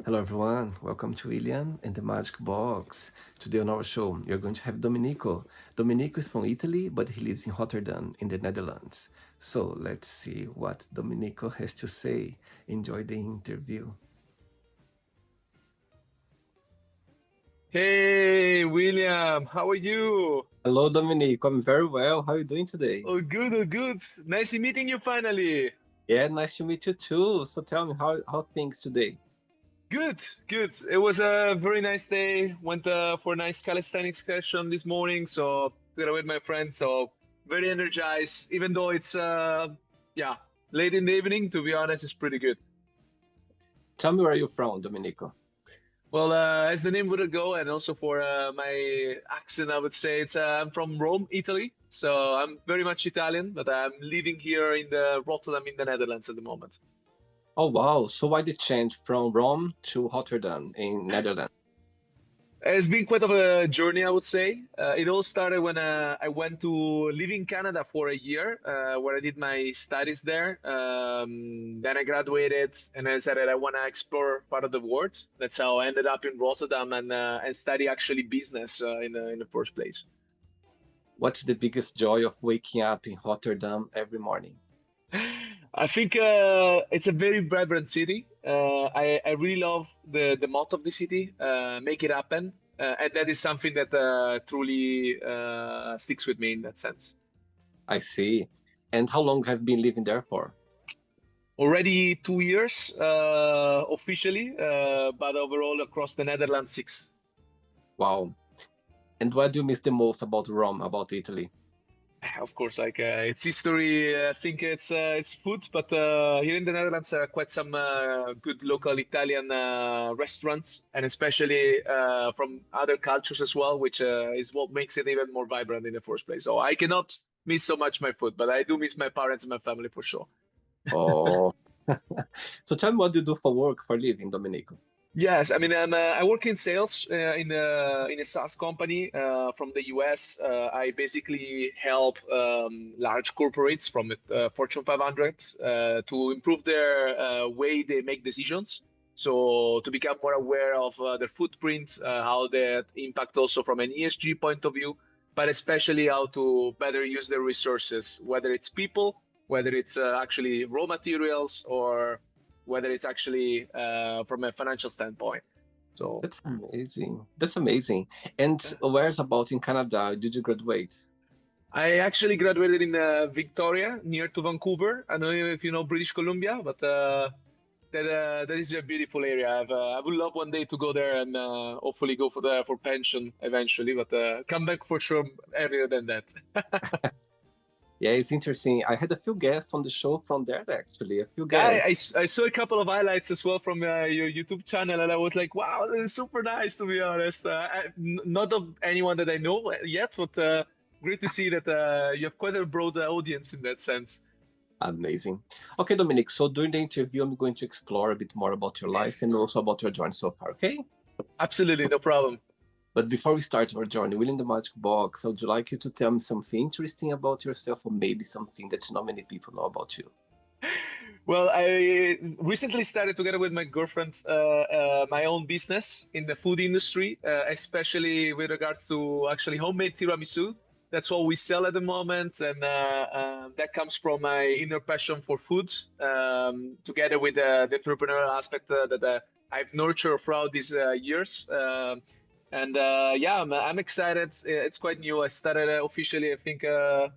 Hello everyone, welcome to William and the Magic Box. Today on our show, you're going to have Domenico. Domenico is from Italy, but he lives in Rotterdam in the Netherlands. So let's see what Domenico has to say. Enjoy the interview. Hey, William, how are you? Hello Domenico, I'm very well. How are you doing today? Oh, good, oh, good. Nice meeting you finally. Yeah, nice to meet you too. So tell me how things today? Good, good. It was a very nice day. Went for a nice calisthenics session this morning, so together with my friends. So very energized, even though it's yeah, late in the evening. To be honest, it's pretty good. Tell me where you're from, Domenico. Well, as the name would go, and also for my accent, I would say I'm from Rome, Italy. So I'm very much Italian, but I'm living here in the Rotterdam in the Netherlands at the moment. Oh wow, so why the change from Rome to Rotterdam in Netherlands? It's been quite of a journey, I would say. It all started when I went to live in Canada for a year, where I did my studies there. Then I graduated, and I decided I want to explore part of the world. That's how I ended up in Rotterdam and study actually business in the first place. What's the biggest joy of waking up in Rotterdam every morning? I think it's a very vibrant city. I really love the motto of the city, make it happen. And that is something that truly sticks with me in that sense. I see. And how long have you been living there for? Already 2 years officially, but overall across the Netherlands, six. Wow. And what do you miss the most about Rome, about Italy? Of course, like it's history. I think it's food, but here in the Netherlands, quite some good local Italian restaurants, and especially from other cultures as well, which is what makes it even more vibrant in the first place. So I cannot miss so much my food, but I do miss my parents and my family for sure. Oh, so tell me what you do for work, for living, Domenico. Yes, I mean I work in sales in a SaaS company from the US. I basically help large corporates from Fortune 500 to improve their way they make decisions. So to become more aware of their footprint, how that impact also from an ESG point of view, but especially how to better use their resources, whether it's people, whether it's actually raw materials, or whether it's actually from a financial standpoint. So That's amazing. That's amazing. And where's about in Canada did you graduate? I actually graduated in Victoria, near to Vancouver. I don't know if you know British Columbia, but that is a beautiful area. I would love one day to go there and hopefully go for pension eventually, but come back for sure earlier than that. Yeah, it's interesting. I had a few guests on the show from there, actually, a few Yeah, guests. I saw a couple of highlights as well from your YouTube channel, and I was like, wow, this is super nice, to be honest. Not of anyone that I know yet, but great to see that you have quite a broad audience in that sense. Amazing. Okay, Dominic, so during the interview, I'm going to explore a bit more about your life Yes, and also about your journey so far, okay? absolutely, no problem. But before we start our journey, within the magic box, I would like you to tell me something interesting about yourself or maybe something that not many people know about you. Well, I recently started together with my girlfriend my own business in the food industry, especially with regards to actually homemade tiramisu. That's what we sell at the moment, and that comes from my inner passion for food, together with the entrepreneurial aspect that I've nurtured throughout these years. And yeah, I'm excited. It's quite new. I started officially, I think,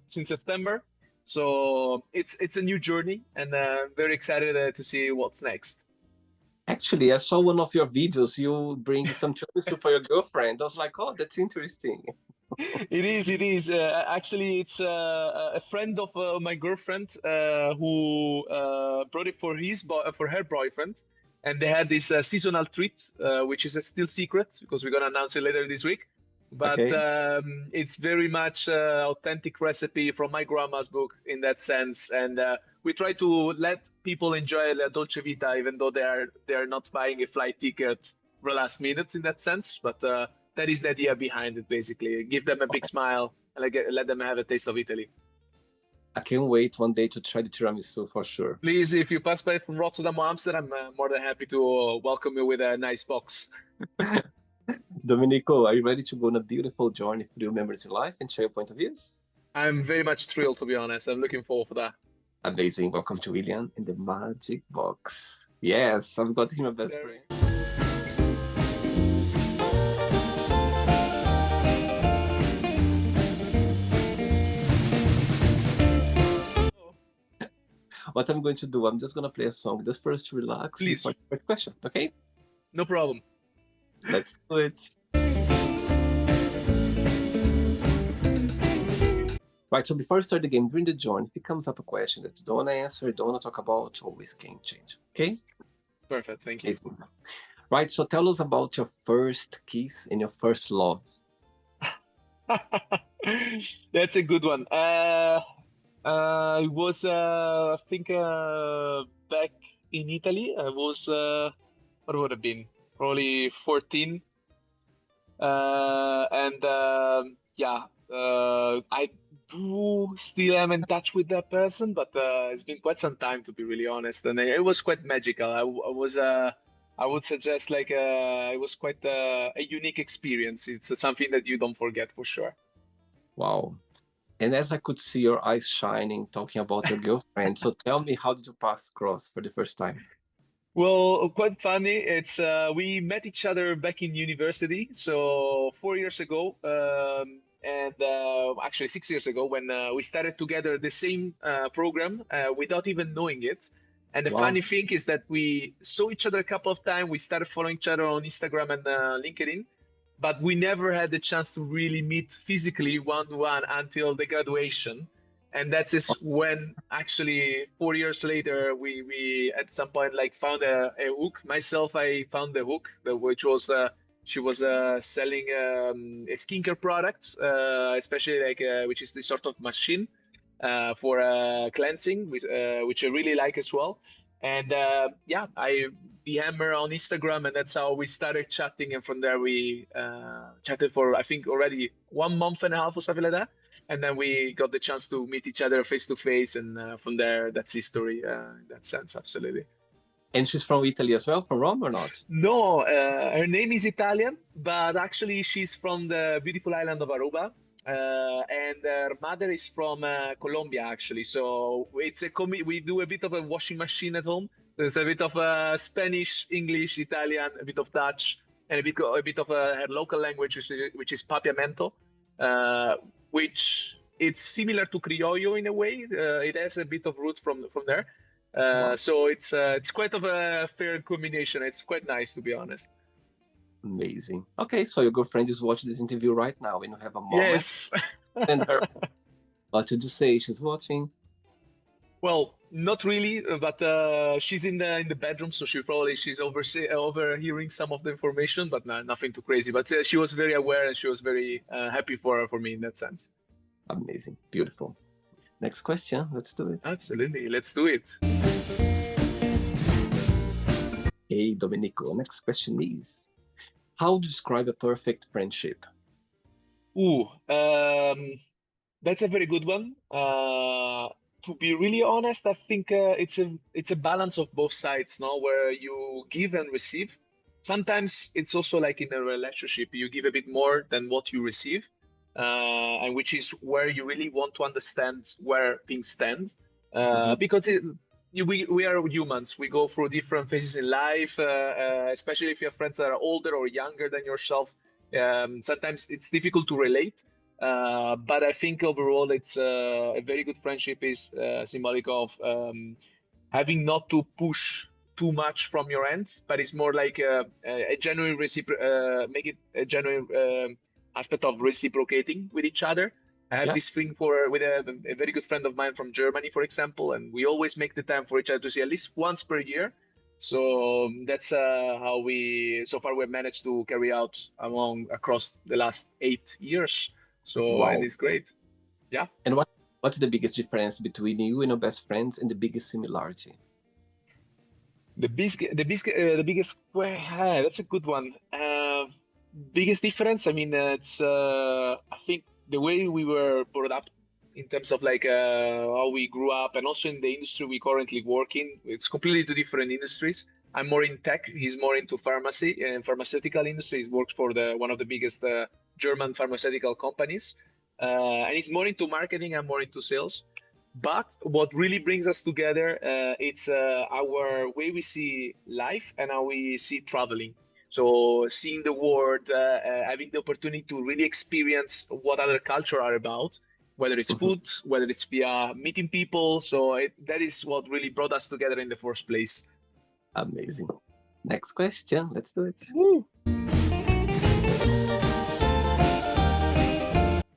since September. So it's a new journey, and very excited to see what's next. Actually, I saw one of your videos. You bring some chocolate for your girlfriend. I was like, oh, that's interesting. It is, it is. Actually, it's a friend of my girlfriend who brought it for for her boyfriend, and they had this seasonal treat, which is a still secret because we're gonna announce it later this week. But Okay. it's very much authentic recipe from my grandma's book in that sense, and we try to let people enjoy La Dolce Vita, even though they are not buying a flight ticket for the last minute in that sense. But that is the idea behind it, basically. Give them a big smile and let them have a taste of Italy. I can't wait one day to try the tiramisu for sure. Please, if you pass by from Rotterdam or Amsterdam, I'm more than happy to welcome you with a nice box. Domenico, are you ready to go on a beautiful journey through your memories in life and share your point of views? I'm very much thrilled, to be honest. I'm looking forward for that. Amazing. Welcome to William in the Magic Box. Yes, I've got him a best friend. What I'm going to do, I'm just going to play a song just for us to relax Please. before the first question, okay? No problem. Let's do it. Right, so before we start the game, during the join, if it comes up a question that you don't want to answer, you don't want to talk about, always can change, okay? Perfect, thank you. Amazing. Right, so tell us about your first kiss and your first love. That's a good one. It was, I think, back in Italy. I was, what would it have been? Probably 14. Yeah, I do still am in touch with that person, but it's been quite some time, to be really honest. And it was quite magical. I would suggest like it was quite a unique experience. It's something that you don't forget for sure. Wow. And as I could see your eyes shining talking about your girlfriend, so tell me, how did you pass across for the first time? Well, quite funny. It's we met each other back in university, so 4 years ago, and actually 6 years ago when we started together the same program without even knowing it. And the Wow. funny thing is that we saw each other a couple of times. We started following each other on Instagram and LinkedIn, but we never had the chance to really meet physically one-to-one until the graduation. And that's just when actually 4 years later we at some point like found a hook. Myself, I found the hook, which was she was selling a skincare product, especially like which is this sort of machine for cleansing, which I really like as well. And yeah, I DM her on Instagram, and that's how we started chatting. And from there, we chatted for I think already 1.5 months or something like that. And then we got the chance to meet each other face to face, and from there, that's history in that sense, absolutely. And she's from Italy as well, from Rome or not? No, her name is Italian, but actually she's from the beautiful island of Aruba. And her mother is from Colombia, actually. So it's we do a bit of a washing machine at home. There's a bit of Spanish, English, Italian, a bit of Dutch, and a bit of her local language, which is Papiamento, which it's similar to Criollo in a way. It has a bit of roots from there. Wow. So it's quite of a fair combination. It's quite nice, to be honest. Amazing. Okay, so your girlfriend is watching this interview right now, and you have a moment. Yes. And her. What did you say? She's watching. Well, not really, but she's in the bedroom, so she's overhearing some of the information, but nothing too crazy. But she was very aware, and she was very happy for me in that sense. Amazing, beautiful. Next question. Let's do it. Absolutely, let's do it. Hey, Domenico. Next question is: how to describe a perfect friendship? Ooh, that's a very good one. To be really honest, I think it's a balance of both sides, no, where you give and receive. Sometimes it's also like in a relationship, you give a bit more than what you receive, and which is where you really want to understand where things stand, because we are humans. We go through different phases in life, especially if you have friends that are older or younger than yourself. Sometimes it's difficult to relate. But I think overall, it's a very good friendship is symbolic of having not to push too much from your end, but it's more like a genuine make it a genuine aspect of reciprocating with each other. I have this thing with a very good friend of mine from Germany, for example, and we always make the time for each other to see at least once per year. So that's how so far we've managed to carry out across the last 8 years. So Wow. and it's great. Yeah. And what's the biggest difference between you and your best friends, and the biggest similarity? The biggest. Well, that's a good one. Biggest difference. I mean, it's. I think the way we were brought up in terms of like how we grew up, and also in the industry we currently work in. It's completely two different industries. I'm more in tech. He's more into pharmacy and pharmaceutical industry. He works for the one of the biggest German pharmaceutical companies, and he's more into marketing. I'm more into sales. But what really brings us together, it's our way we see life and how we see traveling. So seeing the world, having the opportunity to really experience what other culture are about, whether it's Mhm. food, whether it's via meeting people. So that is what really brought us together in the first place. Amazing. Next question. Let's do it. Woo.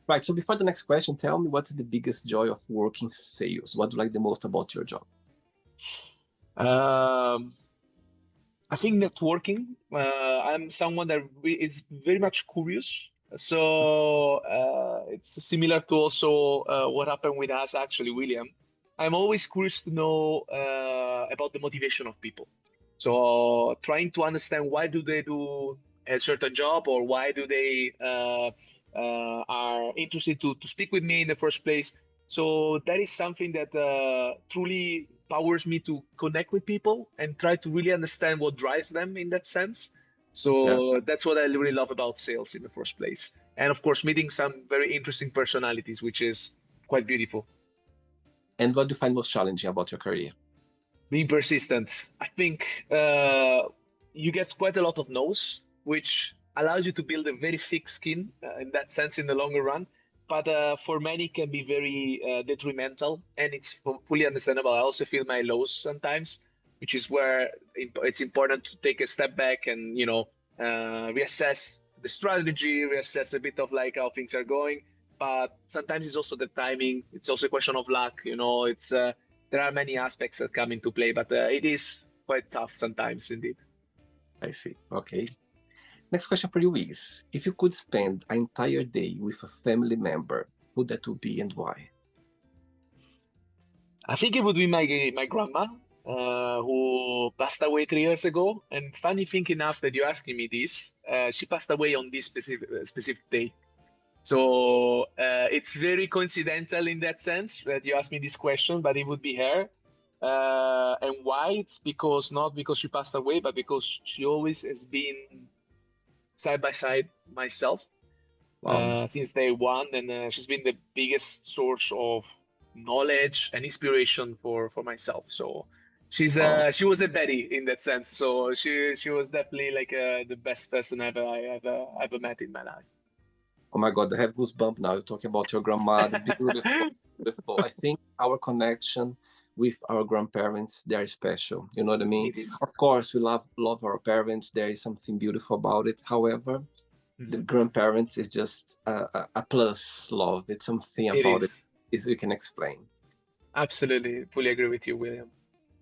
Right. So before the next question, tell me what's the biggest joy of working sales? What do you like the most about your job? Um, I think networking. I'm someone that is very much curious. So it's similar to also what happened with us, actually, William. I'm always curious to know about the motivation of people. So trying to understand why do they do a certain job, or why do they are interested to speak with me in the first place. So that is something that truly powers me to connect with people and try to really understand what drives them in that sense. Yeah. So that's what I really love about sales in the first place. And of course, meeting some very interesting personalities, which is quite beautiful. And what do you find most challenging about your career? Being persistent. I think you get quite a lot of no's, which allows you to build a very thick skin in that sense in the longer run. But for many, can be very detrimental, and it's fully understandable. I also feel my lows sometimes, which is where it's important to take a step back and reassess the strategy, reassess a bit of like how things are going. But sometimes it's also the timing. It's also a question of luck. It's there are many aspects that come into play, but it is quite tough sometimes indeed. I see. Okay. Next question for you is, if you could spend an entire day with a family member, who that would be and why? I think it would be my grandma, who passed away 3 years ago. And funny thing enough that you're asking me this, she passed away on this specific day. So it's very coincidental in that sense that you asked me this question, but it would be her. And why? It's because not because she passed away, but because she always has been side by side myself Wow. since day one, and she's been the biggest source of knowledge and inspiration for myself. So Wow. she was a Betty in that sense. So she was definitely like the best person I ever met in my life. Oh my God, I have goosebumps now. You're talking about your grandmother. Beautiful, beautiful. I think our connection with our grandparents, they're special. You know what I mean? It is. Of course, we love our parents. There is something beautiful about it. However, the Mhm. grandparents is just a plus love. It's something It about it is. is we can explain. Absolutely, fully agree with you, William.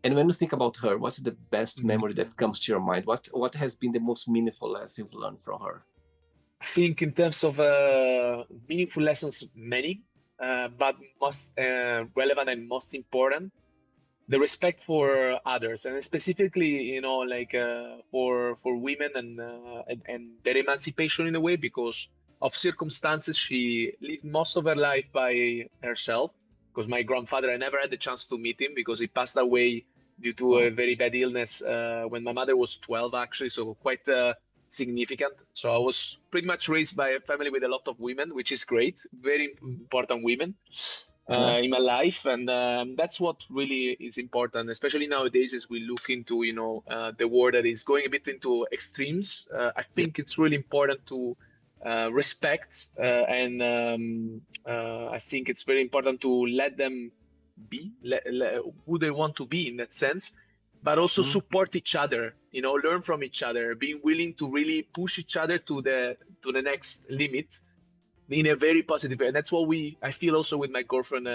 And when you think about her, what's the best Mhm. memory that comes to your mind? What has been the most meaningful lesson you've learned from her? I think in terms of meaningful lessons, many, but most relevant and most important, the respect for others, and specifically, like for women and their emancipation in a way, because of circumstances, she lived most of her life by herself. Because my grandfather, I never had the chance to meet him because he passed away due to a Wow. very bad illness when my mother was 12, actually, so quite significant. So I was pretty much raised by a family with a lot of women, which is great, very important women Yeah. in my life, and that's what really is important, especially nowadays as we look into the world that is going a bit into extremes. I Yeah. think it's really important to respect and I think it's very important to let them be who they want to be in that sense, but also Mm. support each other, learn from each other, being willing to really push each other to the next limit in a very positive way. And that's what I feel also with my girlfriend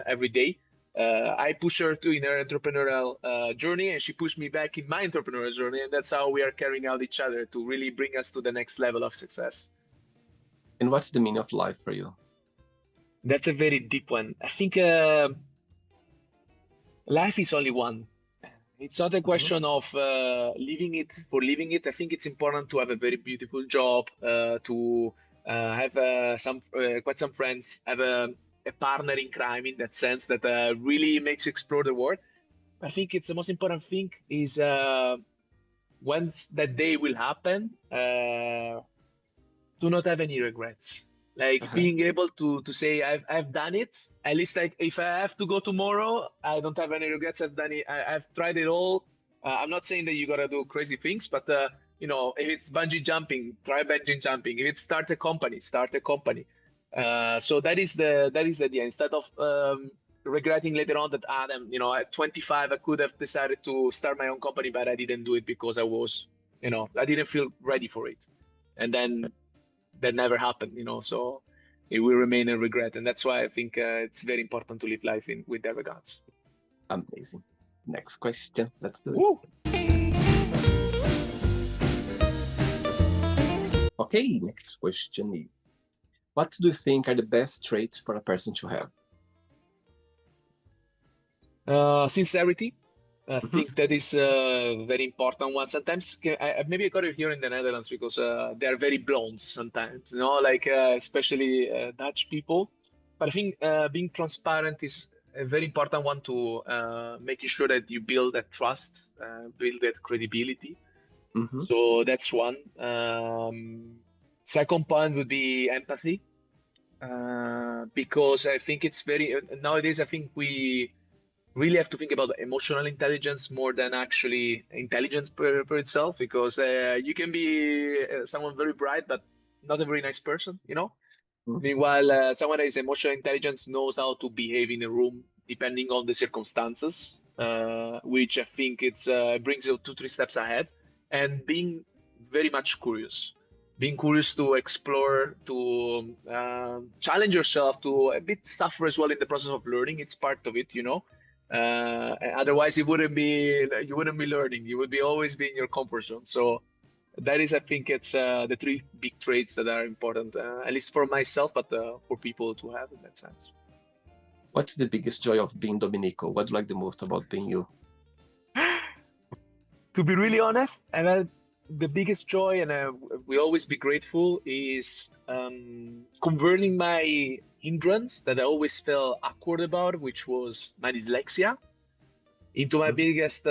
every day. I push her to in her entrepreneurial journey, and she pushed me back in my entrepreneurial journey, and that's how we are carrying out each other to really bring us to the next level of success. And what's the meaning of life for you? That's a very deep one. I think life is only one. It's not a Mhm. question of living it for living it. I think it's important to have a very beautiful job, to have some quite some friends, have a partner in crime in that sense that really makes you explore the world. I think it's the most important thing is once that day will happen, do not have any regrets. Like Uh-huh. being able to say I've done it. At least like if I have to go tomorrow, I don't have any regrets. I've done it. I've tried it all. I'm not saying that you gotta do crazy things, but if it's bungee jumping, try bungee jumping. If it's start a company, start a company. So that is the idea. Instead of regretting later on that Adam, at 25 I could have decided to start my own company, but I didn't do it because I didn't feel ready for it, and then that never happened. So it will remain a regret, and that's why I think it's very important to live life with that regards. Amazing. Next question. Let's do Woo! it. Okay, next question is, what do you think are the best traits for a person to have? Sincerity. I think that is a very important one. Sometimes maybe I got it here in the Netherlands because they are very blunt sometimes, like especially Dutch people. But I think being transparent is a very important one to making sure that you build that trust, build that credibility. Mm-hmm. So that's one. Second point would be empathy, because I think it's very nowadays. I think we really have to think about emotional intelligence more than actually intelligence per itself, because you can be someone very bright but not a very nice person. Mm-hmm. Meanwhile, someone that is emotional intelligence knows how to behave in a room depending on the circumstances, which I think it's brings you 2 3 steps ahead. And being very much curious, being curious to explore, to challenge yourself, to a bit suffer as well in the process of learning. It's part of it. Otherwise, you wouldn't be learning. You would be always be in your comfort zone. So that is, I think, it's the 3 big traits that are important, at least for myself, but for people to have in that sense. What's the biggest joy of being Domenico? What do you like the most about being you? To be really honest, and the biggest joy, and we always be grateful, is converting my hindrance that I always felt awkward about, which was my dyslexia, into my biggest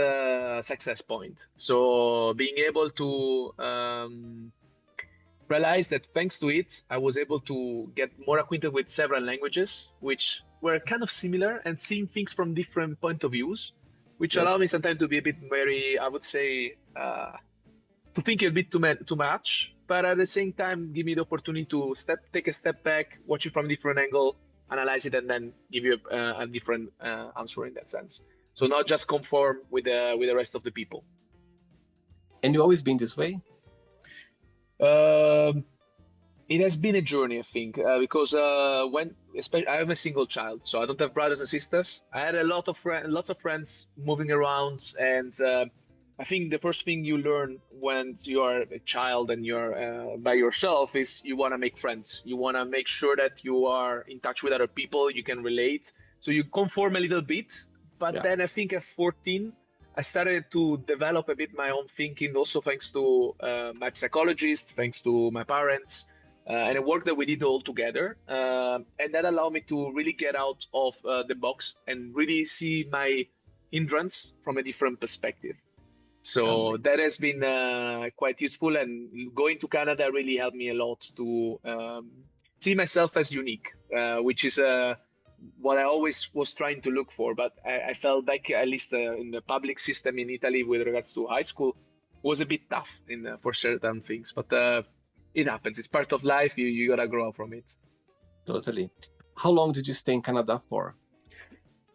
success point. So being able to realize that thanks to it, I was able to get more acquainted with several languages, which were kind of similar, and seeing things from different point of views, which Yeah. allow me sometimes to be a bit very, I would say, to think a bit too much, but at the same time, give me the opportunity to take a step back, watch it from a different angle, analyze it, and then give you a different answer in that sense. So not just conform with the rest of the people. And you always been this way? It has been a journey, I think, because especially I am a single child, so I don't have brothers and sisters. I had a lot of lots of friends moving around, and I think the first thing you learn when you are a child and you're by yourself is you want to make friends. You want to make sure that you are in touch with other people, you can relate. So you conform a little bit, but then I think at 14, I started to develop a bit my own thinking, also thanks to my psychologist, thanks to my parents, and the work that we did all together. And that allowed me to really get out of the box and really see my hindrance from a different perspective. So that has been quite useful, and going to Canada really helped me a lot to see myself as unique, which is what I always was trying to look for. But I felt like, at least in the public system in Italy with regards to high school, was a bit tough for certain things. But it happens. It's part of life. You gotta grow up from it. Totally. How long did you stay in Canada for?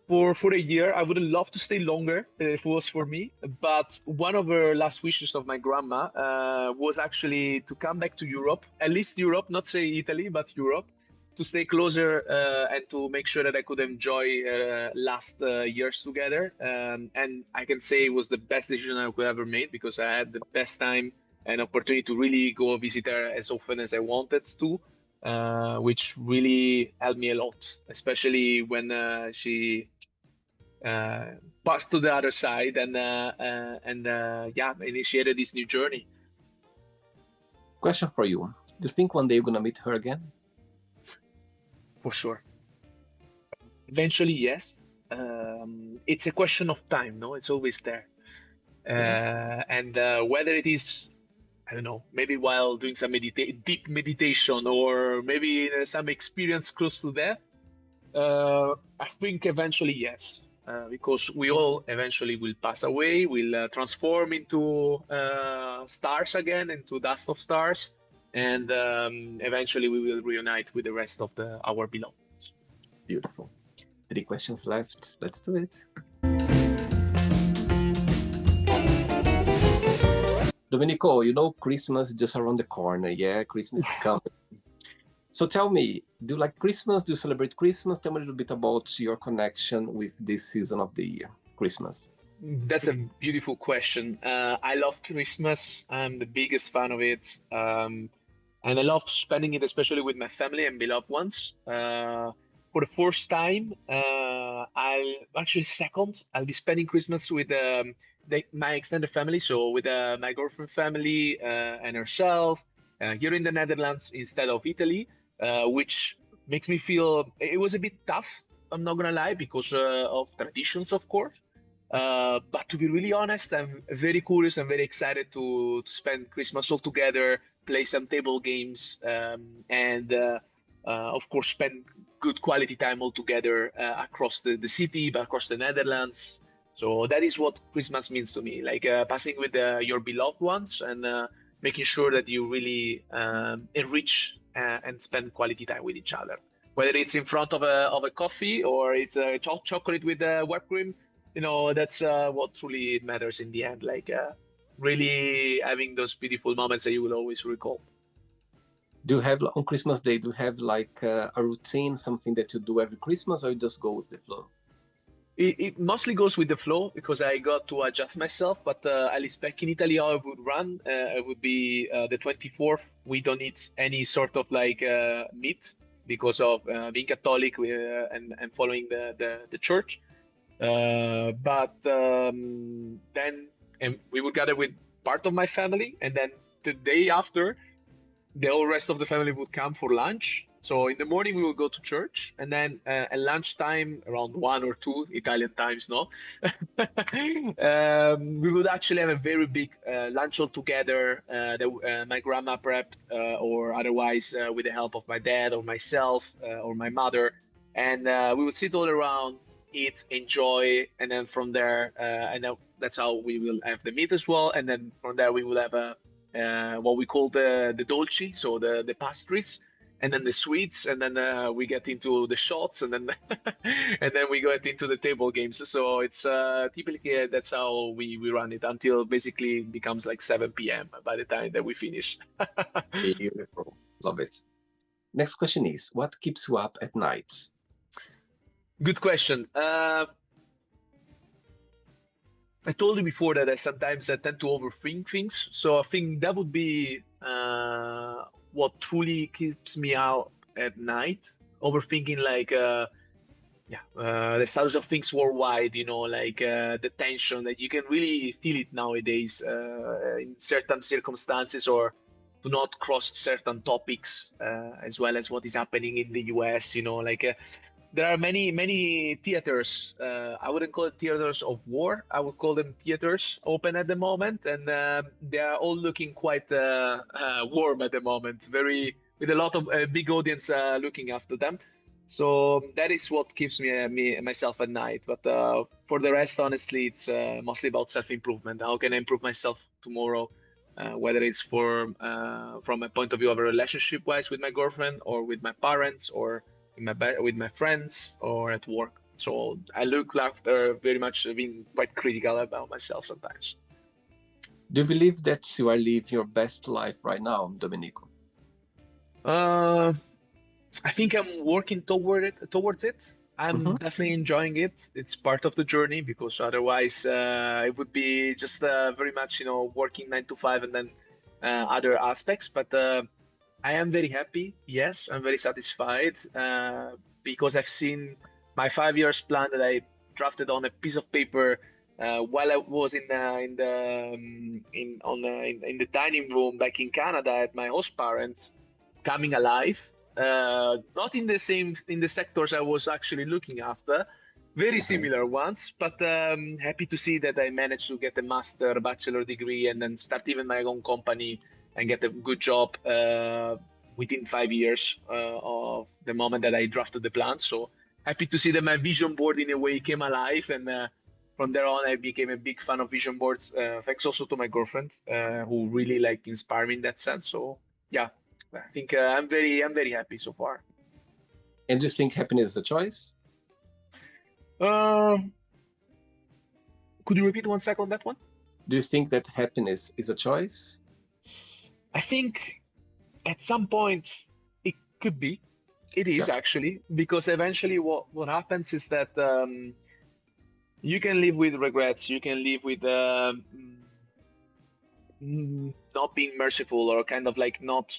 For a year. I would love to stay longer if it was for me, but one of the last wishes of my grandma was actually to come back to Europe, at least Europe, not say Italy, but Europe, to stay closer and to make sure that I could enjoy last years together. And I can say it was the best decision I could ever made, because I had the best time and opportunity to really go visit her as often as I wanted to. Which really helped me a lot, especially when she passed to the other side and initiated this new journey. Question for you. Do you think one day you're gonna meet her again? For sure. Eventually, yes. It's a question of time, no? It's always there. Mhm. And whether it is, I don't know, maybe while doing some deep meditation or maybe some experience close to that, I think eventually yes, because we all eventually will pass away, will transform into stars again, into dust of stars, and eventually we will reunite with the rest of our beloved. Beautiful. 3 questions left. Let's do it. Domenico, you know Christmas is just around the corner. Yeah, Christmas is coming. So tell me, do you like Christmas? Do you celebrate Christmas? Tell me a little bit about your connection with this season of the year, Christmas. That's a beautiful question. I love Christmas. I'm the biggest fan of it. And I love spending it, especially with my family and beloved ones. For the first time, I'll actually second. I'll be spending Christmas with my extended family, so with my girlfriend family and herself here in the Netherlands instead of Italy, which makes me feel it was a bit tough. I'm not gonna lie, because of traditions, of course. But to be really honest, I'm very curious and very excited to spend Christmas all together, play some table games, and of course spend good quality time all together across the city, but across the Netherlands. So that is what Christmas means to me, like passing with your beloved ones and making sure that you really enrich and spend quality time with each other. Whether it's in front of a coffee or it's a chocolate with whipped cream, that's what truly matters in the end, like really having those beautiful moments that you will always recall. Do you have on Christmas Day? Do you have like a routine, something that you do every Christmas, or you just go with the flow? It mostly goes with the flow because I got to adjust myself, but at least back in Italy, how I would run, it would be the 24th. We don't eat any sort of like meat because of being Catholic and following the church. But then and we would gather with part of my family, and then the day after, the whole rest of the family would come for lunch. So in the morning we would go to church, and then at lunchtime, around 1 or 2 Italian times, no, we would actually have a very big lunch all together. That my grandma prepped, or otherwise with the help of my dad or myself or my mother, and we would sit all around, eat, enjoy, and then from there, and then that's how we will have the meat as well, and then from there we will have a what we call the dolci, so the pastries, and then the sweets, and then we get into the shots, and then and then we get into the table games. So it's typically that's how we run it until basically it becomes like 7 p.m. by the time that we finish. Beautiful. Love it. Next question is, what keeps you up at night? Good question. I told you before that I sometimes tend to overthink things, so I think that would be what truly keeps me out at night. Overthinking, like the status of things worldwide, like the tension that you can really feel it nowadays in certain circumstances, or to not cross certain topics, as well as what is happening in the US, like there are many theaters. I wouldn't call it theaters of war. I would call them theaters open at the moment, and they are all looking quite warm at the moment. Very with a lot of big audience looking after them. So that is what keeps me myself at night. But for the rest, honestly, it's mostly about self-improvement. How can I improve myself tomorrow? Whether it's from a point of view of a relationship wise with my girlfriend, or with my parents, or with my friends, or at work. So I look after very much being quite critical about myself sometimes. Do you believe that you are living your best life right now, Domenico? Uh, I think I'm working towards it. I'm Mm-hmm. definitely enjoying it. It's part of the journey, because otherwise it would be just very much, working 9 to 5 and then other aspects. But I am very happy. Yes, I'm very satisfied because I've seen my 5 years plan that I drafted on a piece of paper while I was in the dining room back in Canada at my host parents, coming alive. not in the sectors I was actually looking after, very similar ones, but happy to see that I managed to get a master, bachelor degree, and then start even my own company and get a good job within 5 years of the moment that I drafted the plan. So happy to see that my vision board in a way came alive, and from there on I became a big fan of vision boards. Thanks also to my girlfriend, who really like inspired me in that sense. So yeah, I think I'm very happy so far. And do you think happiness is a choice? Could you repeat 1 second on that one? Do you think that happiness is a choice? I think at some point it could be. It is Gotcha. actually, because eventually what happens is that you can live with regrets, you can live with not being merciful, or kind of like not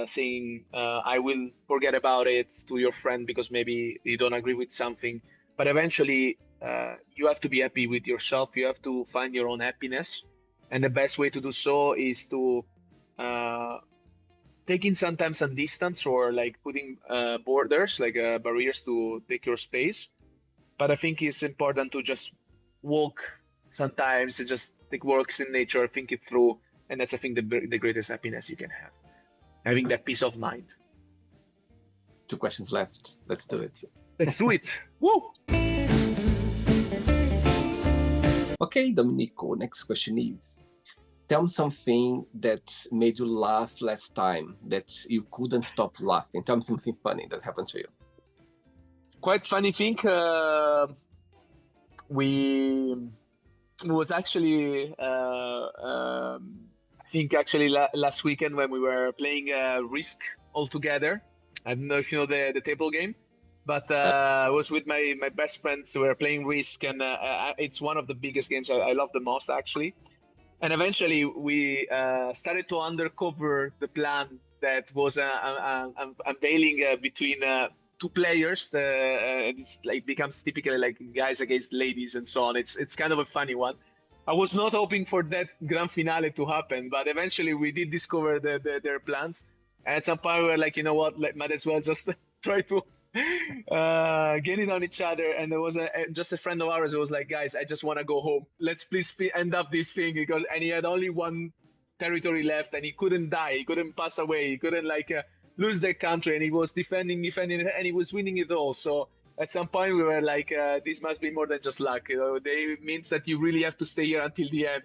saying I will forget about it to your friend because maybe you don't agree with something. But eventually you have to be happy with yourself. You have to find your own happiness, and the best way to do so is to taking sometimes some distance, or like putting borders, like barriers to take your space. But I think it's important to just walk sometimes and just take walks in nature, think it through, and that's, I think, the greatest happiness you can have, having that peace of mind. 2 questions left. Let's do it. Let's do it. Woo! Okay, Domenico, next question is, tell me something that made you laugh last time, that you couldn't stop laughing. Tell me something funny that happened to you. Quite funny thing. It was actually I think actually last weekend when we were playing Risk all together. I don't know if you know the table game, but I was with my best friends. We were playing Risk, and it's one of the biggest games I love the most, actually. And eventually we started to uncover the plan that was unveiling between two players. It's like becomes typically like guys against ladies and so on. It's kind of a funny one. I was not hoping for that grand finale to happen, but eventually we did discover their plans. And at some point we were like, you know what, might as well just try to get it on each other. And there was just a friend of ours who was like, guys, I just want to go home. Let's please end up this thing, and he had only one territory left, and he couldn't die, he couldn't pass away, he couldn't like lose the country, and he was defending, and he was winning it all. So at some point we were like, this must be more than just luck. It means that you really have to stay here until the end.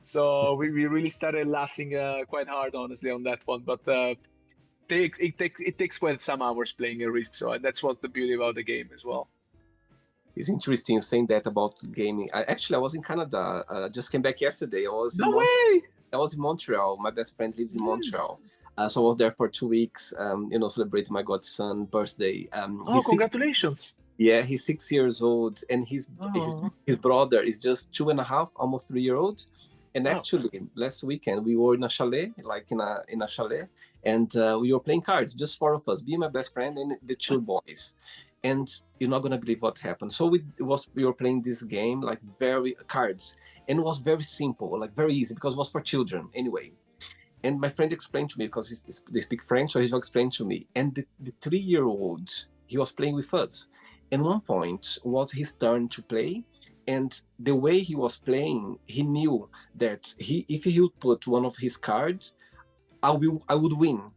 So we really started laughing quite hard, honestly, on that one. But it takes quite some hours playing a Risk, so that's what's the beauty about the game as well. It's interesting saying that about gaming. I was in Canada. Just came back yesterday. No way! I was in Montreal. My best friend lives in Montreal. So I was there for 2 weeks, celebrating my godson birthday. Congratulations. He's 6 years old, and his brother is just 2.5, almost 3 year old. And actually, last weekend we were in a chalet, and we were playing cards, just 4 of us, me, my best friend, and the 2 boys. And you're not gonna believe what happened. So we were playing this game, like cards, and it was very simple, like very easy, because it was for children anyway. And my friend explained to me, because they speak French, so he explained to me. And the 3-year-old, he was playing with us. And one point was his turn to play. And the way he was playing, he knew that if he would put one of his cards, I would win.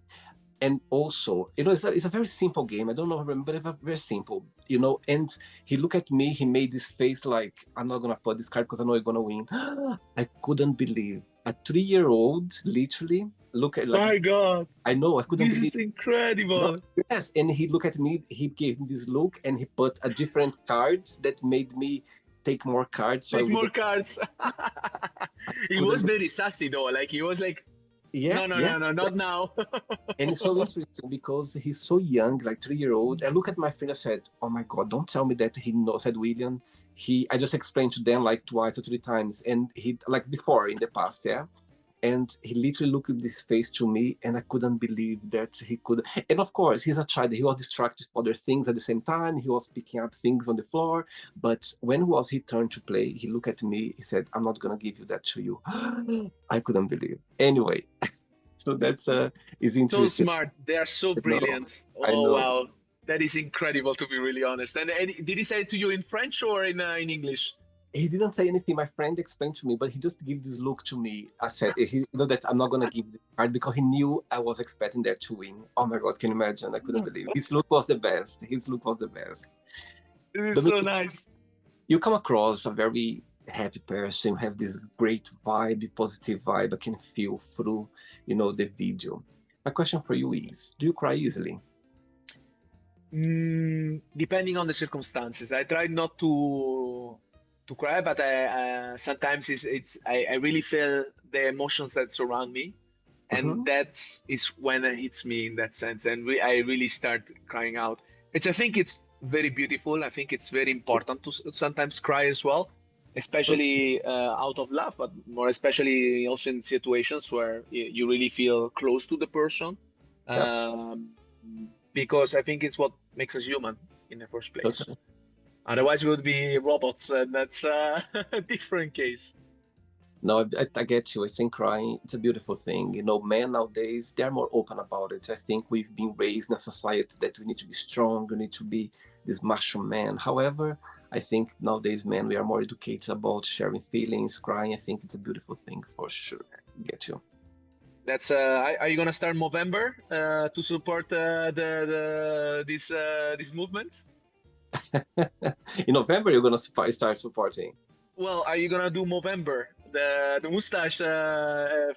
And also, it's a very simple game. I don't know, remember, but it's very simple, And he looked at me, he made this face like, I'm not going to put this card because I know you're going to win. I couldn't believe. A 3-year-old, literally, look at my God. I know, I couldn't believe. This is incredible. Yes, and he looked at me, he gave me this look, and he put a different cards that made me take more cards. Take more cards. He was very sassy though. Like he was like, no, not now. And it's so interesting because he's so young, like 3-year-old. I look at my friend and said, oh my God, don't tell me that he knows, said William. I just explained to them like 2 or 3 times, and he, like before in the past, and he literally looked at this face to me, and I couldn't believe that he could. And of course, he's a child, he was distracted with other things at the same time, he was picking up things on the floor, but when was his turn to play, he looked at me, he said, I'm not gonna give you that to you. I couldn't believe. Anyway, So that's is So interesting. smart. They are so I know, brilliant. I Oh know. wow, that is incredible to be really honest. And did he say it to you in French or in English? He didn't say anything. My friend explained to me, but he just gave this look to me. I said, he you know that I'm not gonna give the card because he knew I was expecting that to win. Oh my God, can you imagine? I couldn't believe it. His look was the best. His look was the best. It is so Domenico, nice. you come across a very happy person. You have this great vibe, positive vibe. I can feel through, the video. My question for you is: do you cry easily? Depending on the circumstances, I try not to cry, but I sometimes I really feel the emotions that surround me, and Hmm. that is when it hits me in that sense, and I really start crying out. Which I think it's very beautiful. I think it's very important to sometimes cry as well, especially out of love, but more especially also in situations where you really feel close to the person. Yeah, Um, because I think it's what makes us human in the first place. totally. Otherwise, we would be robots, and that's a different case. No, I get you. I think crying, it's a beautiful thing. Men nowadays, they're more open about it. I think we've been raised in a society that we need to be strong, we need to be this macho man. However, I think nowadays, men, we are more educated about sharing feelings, crying. I think it's a beautiful thing for sure. Get you. That's are you gonna start November to support this movement? In November, you're going to start supporting. Well, are you gonna do Movember, the mustache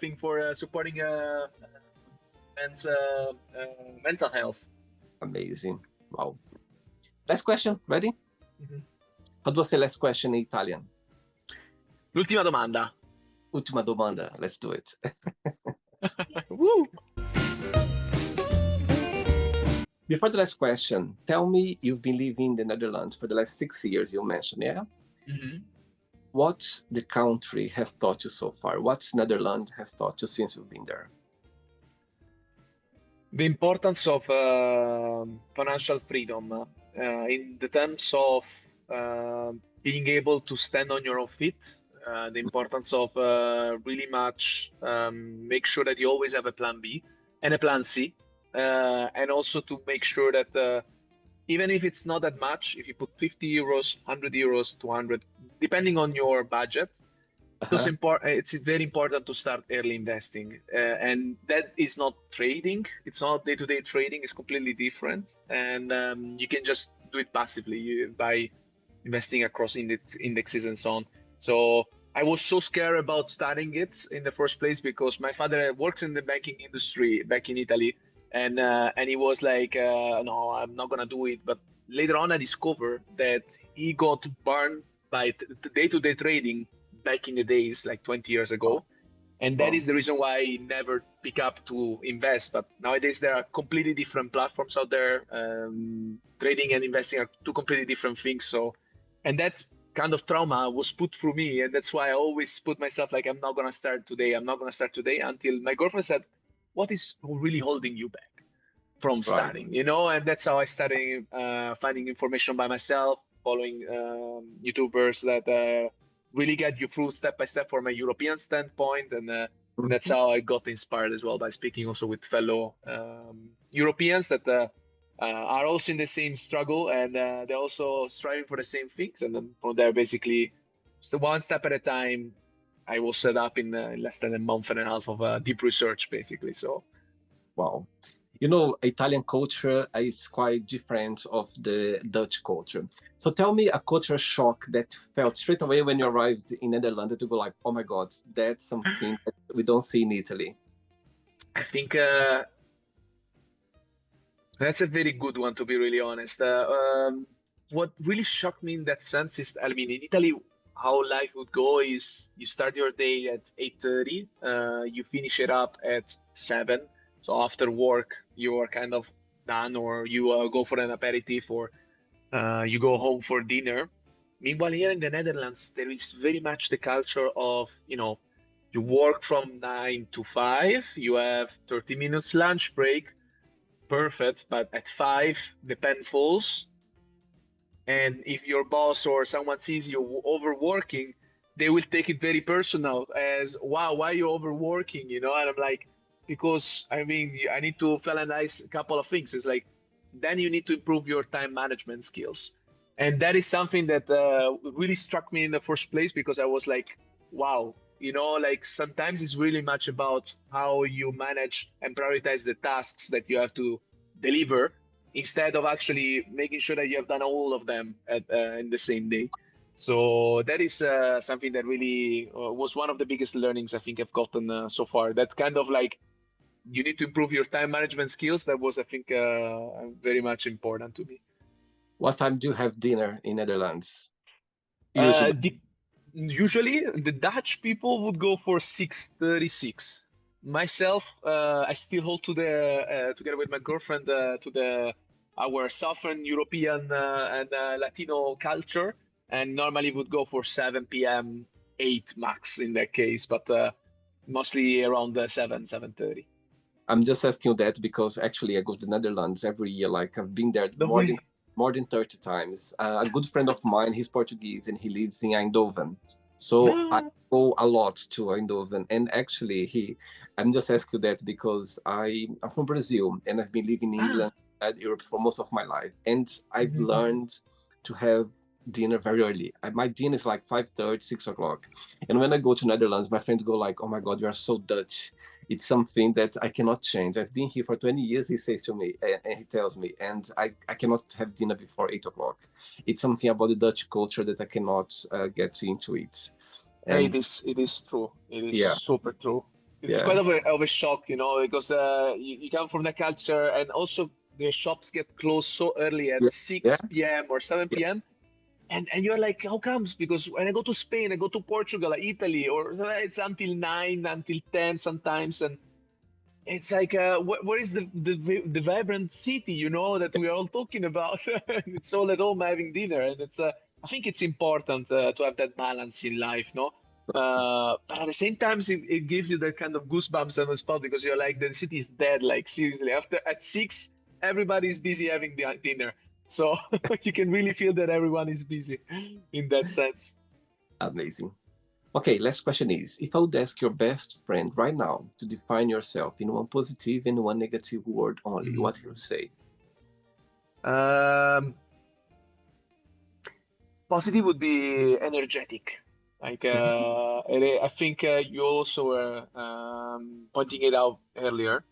thing for supporting men's mental health? Amazing. Wow. Last question. Ready? Mhm. How do I say last question in Italian? L'ultima domanda. Ultima domanda. Let's do it. Woo! Before the last question, tell me, you've been living in the Netherlands for the last 6 years, you mentioned, yeah? Mhm. What the country has taught you so far? What Netherlands has taught you since you've been there? The importance of financial freedom in the terms of being able to stand on your own feet, the importance of really much make sure that you always have a plan B and a plan C, and also to make sure that even if it's not that much, if you put 50 euros, 100 euros, 200, depending on your budget, Uh-huh. it's very important to start early investing, and that is not trading. It's not day-to-day trading. It's completely different, and you can just do it passively by investing across indexes and so on. So I was so scared about starting it in the first place because my father works in the banking industry back in Italy, and he was like, "No, I'm not gonna do it." But later on, I discovered that he got burned by day-to-day trading back in the days, like 20 years Wow. ago. And that Wow. is the reason why I never pick up to invest. But nowadays, there are completely different platforms out there. Trading and investing are two completely different things. So, and that kind of trauma was put through me. And that's why I always put myself like, I'm not going to start today. I'm not going to start today until my girlfriend said, what is really holding you back from Right. starting? And that's how I started finding information by myself, following YouTubers that really get you through step by step from a European standpoint, and that's Mhm. how I got inspired as well by speaking also with fellow Europeans that are also in the same struggle, and they're also striving for the same things. And then from there, basically, so one step at a time, I was set up in less than a month and a half of deep research, basically. So Wow. Italian culture is quite different of the Dutch culture. So tell me a culture shock that felt straight away when you arrived in Netherlands to go like, oh my God, that's something that we don't see in Italy. I think that's a very good one, to be really honest. What really shocked me in that sense is, I mean, in Italy, how life would go is you start your day at 8:30, you finish it up at 7. So after work, you are kind of done, or you go for an aperitif, or you go home for dinner. Meanwhile, here in the Netherlands, there is very much the culture of, you work from 9 to 5, you have 30 minutes lunch break, perfect, but at 5 the pen falls, and if your boss or someone sees you overworking, they will take it very personal as, wow, why are you overworking, and I'm like, because I mean, I need to analyze a couple of things. It's like, then you need to improve your time management skills. And that is something that really struck me in the first place, because I was like, wow, like sometimes it's really much about how you manage and prioritize the tasks that you have to deliver, instead of actually making sure that you have done all of them in the same day. So that is something that really was one of the biggest learnings I think I've gotten so far. That kind of like, you need to improve your time management skills. That was, I think, very much important to me. What time do you have dinner in Netherlands? Uh, Usually. the, Usually, the Dutch people would go for 6:36. Myself, I still hold to the together with my girlfriend to the our Southern European and Latino culture, and normally would go for 7 p.m., 8 max in that case, but mostly around 7:30. I'm just asking you that because actually I go to the Netherlands every year. Like I've been there No way. more than 30 times. A good friend of mine, he's Portuguese and he lives in Eindhoven. So I go a lot to Eindhoven. And actually I'm just asking you that because I'm from Brazil and I've been living in England and Europe for most of my life. And I've learned to have dinner very early. My dinner is like 5:30, 6 o'clock. And when I go to Netherlands, my friends go like, oh my God, you are so Dutch. It's something that I cannot change. I've been here for 20 years, he says to me, and he tells me, and I cannot have dinner before 8 o'clock. It's something about the Dutch culture that I cannot get into it. And It is true. It is yeah, super true. It's yeah, quite of a shock, because you come from the culture, and also the shops get closed so early at yeah, yeah, 6 p.m. or 7 yeah, p.m. And you're like, how comes? Because when I go to Spain, I go to Portugal, Italy, or it's until 9, until 10 sometimes, and it's like, where is the vibrant city, that we are all talking about? It's all at home having dinner, and it's I think it's important to have that balance in life, no? But at the same time, it gives you that kind of goosebumps on the spot, because you're like, the city is dead. Like seriously, after at 6, everybody's busy having the dinner, so you can really feel that everyone is busy in that sense. amazing. Okay, last question is, if I would ask your best friend right now to define yourself in one positive and one negative word only, what he'll say? Um, Positive would be energetic. Like I think you also were pointing it out earlier.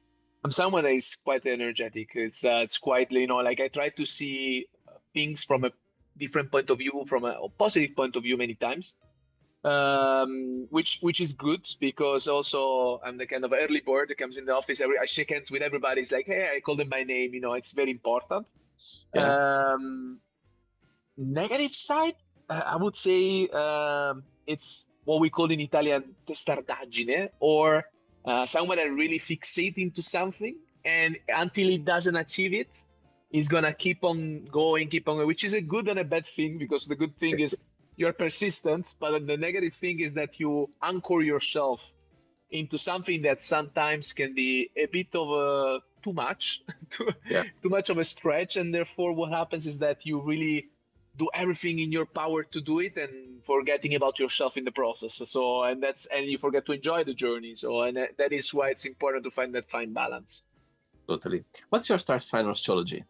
I'm someone that is quite energetic. It's quite, like I try to see things from a different point of view, from a positive point of view many times, which is good, because also I'm the kind of early bird that comes in the office. I shake hands with everybody. It's like, hey, I call them by name. It's very important. Yeah, Um, Negative side, I would say it's what we call in Italian testardaggine, or someone that really fixate into something, and until he doesn't achieve it, he's gonna keep on going, which is a good and a bad thing, because the good thing is you're persistent, but the negative thing is that you anchor yourself into something that sometimes can be a bit of a too much, too, yeah, too much of a stretch, and therefore what happens is that you really do everything in your power to do it, and forgetting about yourself in the process. So, and you forget to enjoy the journey. So, and that is why it's important to find that fine balance. totally. What's your star sign or astrology?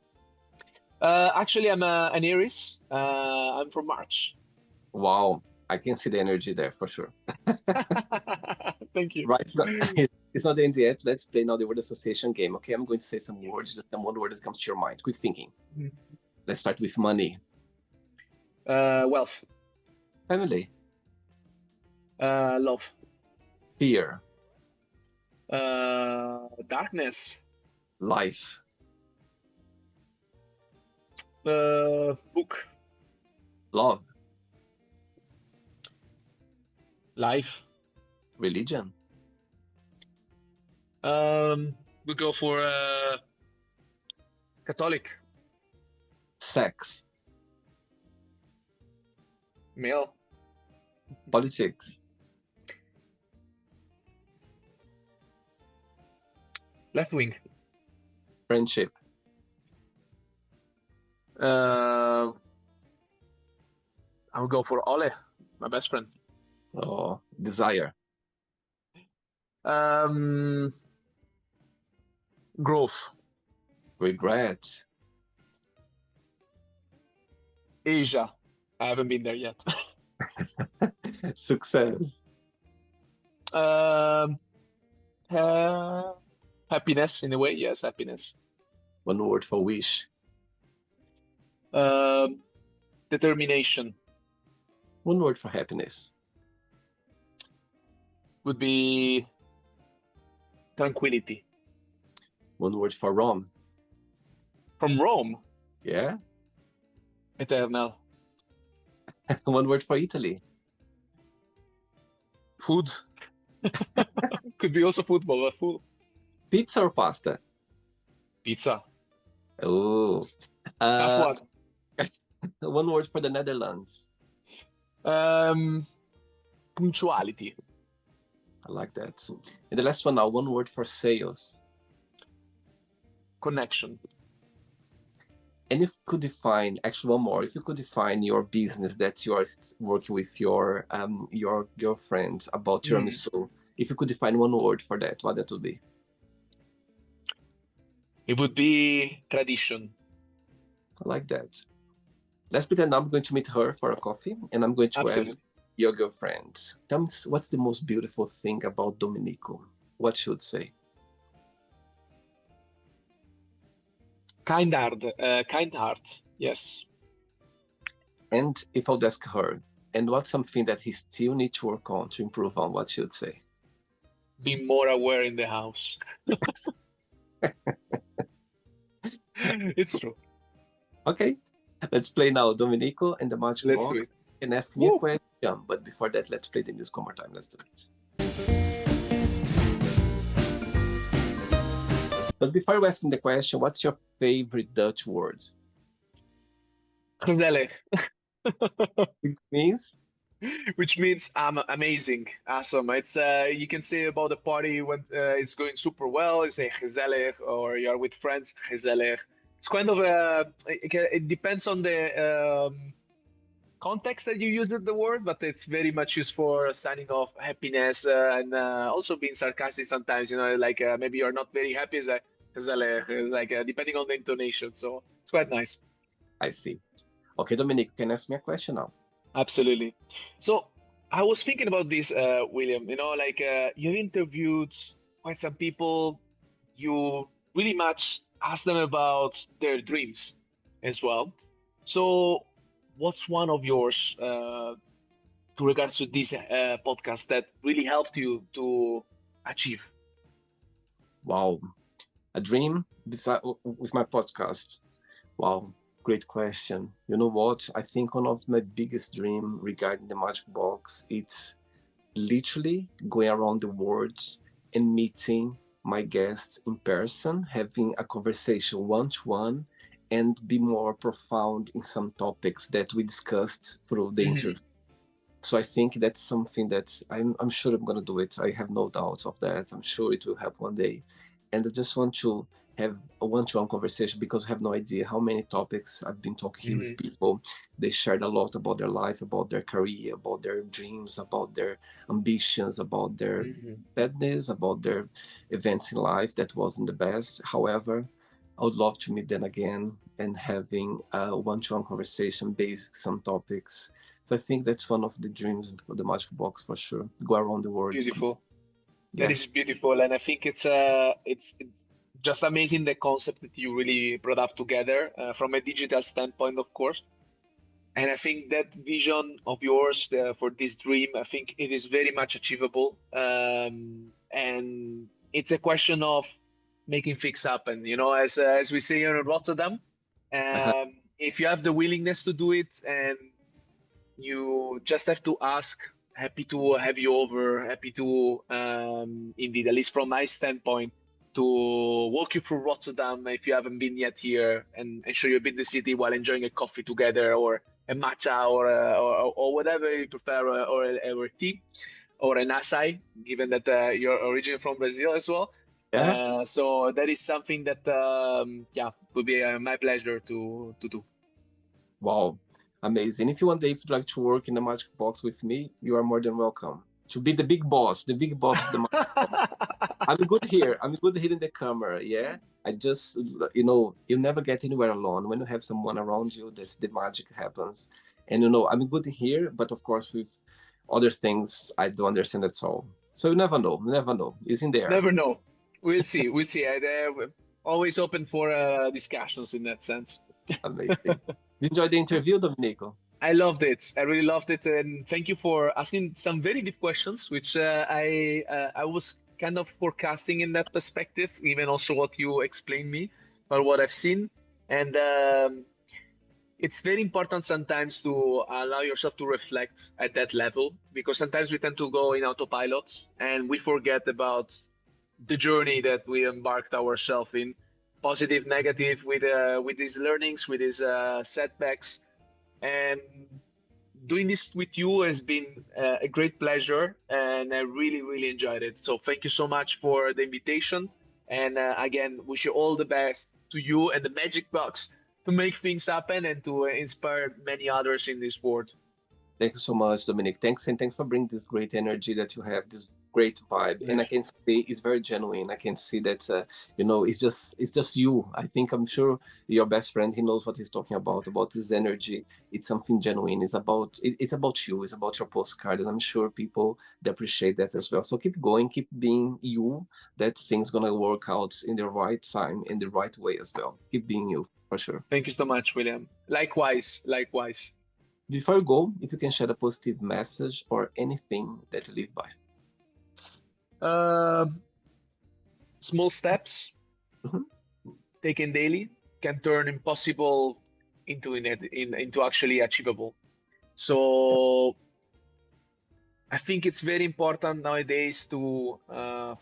Actually, I'm an Aries. I'm from March. Wow, I can see the energy there for sure. Thank you. Right, it's not the end yet. Let's play now the word association game. Okay, I'm going to say some words, just one word that comes to your mind. Quick thinking. Let's start with money. Wealth. Family. Love. Fear. Darkness. Life. Book. Love. Life. Religion. We go for Catholic. Sex. Male. Politics. Left wing. Friendship. I would go for Ole, my best friend. Desire. Um, Growth. Regret. Asia. I haven't been there yet. Success. um, happiness in a way. Yes, happiness. One word for wish. Um, determination One word for happiness. would be tranquility. One word for Rome. From Rome, Yeah. eternal. One word for Italy. Food. Could be also football, but food. Pizza or pasta? Pizza. Oh. Tough one. One word for the Netherlands. Punctuality. I like that. And the last one now, one word for sales. Connection. And if you could define, actually one more, if you could define your business that you are working with your girlfriend about tiramisu, if you could define one word for that, what that would be? It would be tradition. I like that. Let's pretend I'm going to meet her for a coffee and I'm going to ask your girlfriend, tell me what's the most beautiful thing about Domenico? What she would say? Kind heart. Yes. And if I would ask her, and what's something that he still needs to work on to improve on, what she would say? Be more aware in the house. It's true. Okay, let's play now Domenico and the Magic Let's Box do it. and ask me a question. But before that, let's play the music one more time. Let's do it. But before asking the question, what's your favorite Dutch word? Gezellig. It means? Which means amazing, awesome. It's you can say about the party when it's going super well. You say gezellig, or you're with friends, gezellig. It's kind of it depends on the context that you use the word, but it's very much used for signing off happiness and also being sarcastic sometimes. You know, like maybe you're not very happy, it's like gezellig, like depending on the intonation. So it's quite nice. I see. Okay, Domenico, can you ask me a question now? Absolutely. So I was thinking about this, William. You know, like you've interviewed quite some people. You really much ask them about their dreams as well. So, what's one of yours to regards to this podcast that really helped you to achieve? Wow, a dream with my podcast. Wow. Great question. You know what? I think one of my biggest dream regarding the Magic Box, it's literally going around the world and meeting my guests in person, having a conversation one-to-one, and be more profound in some topics that we discussed through the interview. So I think that's something that I'm sure I'm going to do it. I have no doubts of that. I'm sure it will happen one day. And I just want to have a one-to-one conversation because I have no idea how many topics I've been talking here with people. They shared a lot about their life, about their career, about their dreams, about their ambitions, about their sadness, about their events in life that wasn't the best. However, I would love to meet them again and having a one-to-one conversation based some topics. So I think that's one of the dreams for the Magic Box for sure. Go around the world. Beautiful. Yeah. That is beautiful, and I think it's just amazing the concept that you really brought up together from a digital standpoint, of course. And I think that vision of yours for this dream, I think it is very much achievable. And it's a question of making things happen. You know, as we say here in Rotterdam, if you have the willingness to do it and you just have to ask, happy to have you over, happy to, indeed, at least from my standpoint, to walk you through Rotterdam if you haven't been yet here and show you a bit the city while enjoying a coffee together or a matcha or whatever you prefer, or a tea or an acai, given that you're originally from Brazil as well. Yeah. So that is something that, would be my pleasure to do. Wow. Amazing. If you one day if you'd like to work in the Magic Box with me, you are more than welcome. To be the big boss of the Magic Box. I'm good here. I'm good here in the camera. Yeah. I just, you never get anywhere alone. When you have someone around you, that's the magic happens. And I'm good here, but of course with other things I don't understand at all. So you never know. Never know. It's in there. Never know. We'll see. We'll see. We're always open for discussions in that sense. Amazing. You enjoyed the interview, Domenico? I loved it. I really loved it, and thank you for asking some very deep questions, which I was kind of forecasting in that perspective, even also what you explained me about what I've seen, and it's very important sometimes to allow yourself to reflect at that level, because sometimes we tend to go in autopilot and we forget about the journey that we embarked ourselves in, positive, negative, with these learnings, with these setbacks. And doing this with you has been a great pleasure, and I really, really enjoyed it. So thank you so much for the invitation. And again, wish you all the best to you and the Magic Box to make things happen and to inspire many others in this world. Thank you so much, Dominic. Thanks, and thanks for bringing this great energy that you have, this great vibe. And I can see it's very genuine. I can see that, it's just you. I'm sure your best friend, he knows what he's talking about this energy. It's something genuine. It's about you. It's about your postcard. And I'm sure people, they appreciate that as well. So keep going, keep being you. That thing's going to work out in the right time, in the right way as well. Keep being you, for sure. Thank you so much, William. Likewise. Before you go, if you can share a positive message or anything that you live by. Small steps taken daily can turn impossible into actually achievable. So I think it's very important nowadays to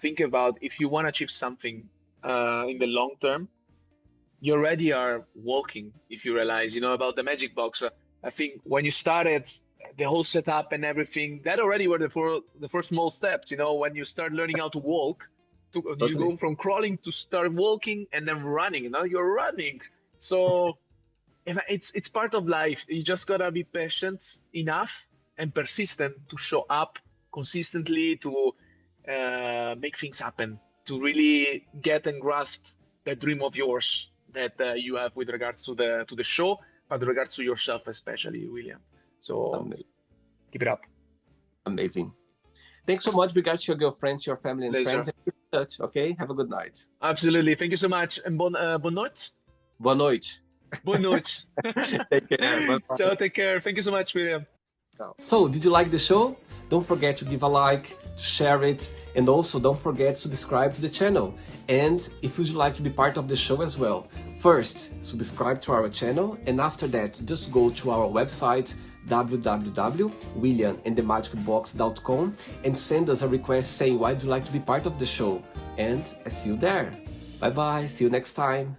think about, if you want to achieve something in the long term, you already are walking. If you realize, about the Magic Box, I think when you started the whole setup and everything, that already were the first small steps. When you start learning how to walk, you go from crawling to start walking and then running. You're running. So it's part of life. You just gotta be patient enough and persistent to show up consistently, to make things happen, to really get and grasp that dream of yours that you have with regards to the show, but with regards to yourself especially, William. So keep it up. Amazing. Thanks so much. Regards to your girlfriends, your family and Pleasure. friends. And keep in touch, okay? Have a good night. Absolutely. Thank you so much. And bonne noite. Boa noite. Bonne noite. Take care. Bye-bye. So take care. Thank you so much, William. So, did you like the show? Don't forget to give a like, to share it, and also don't forget to subscribe to the channel. And if you'd like to be part of the show as well, first, subscribe to our channel, and after that, just go to our website, www.williamandthemagicbox.com, and send us a request saying why you'd like to be part of the show. And I see you there. Bye bye, see you next time.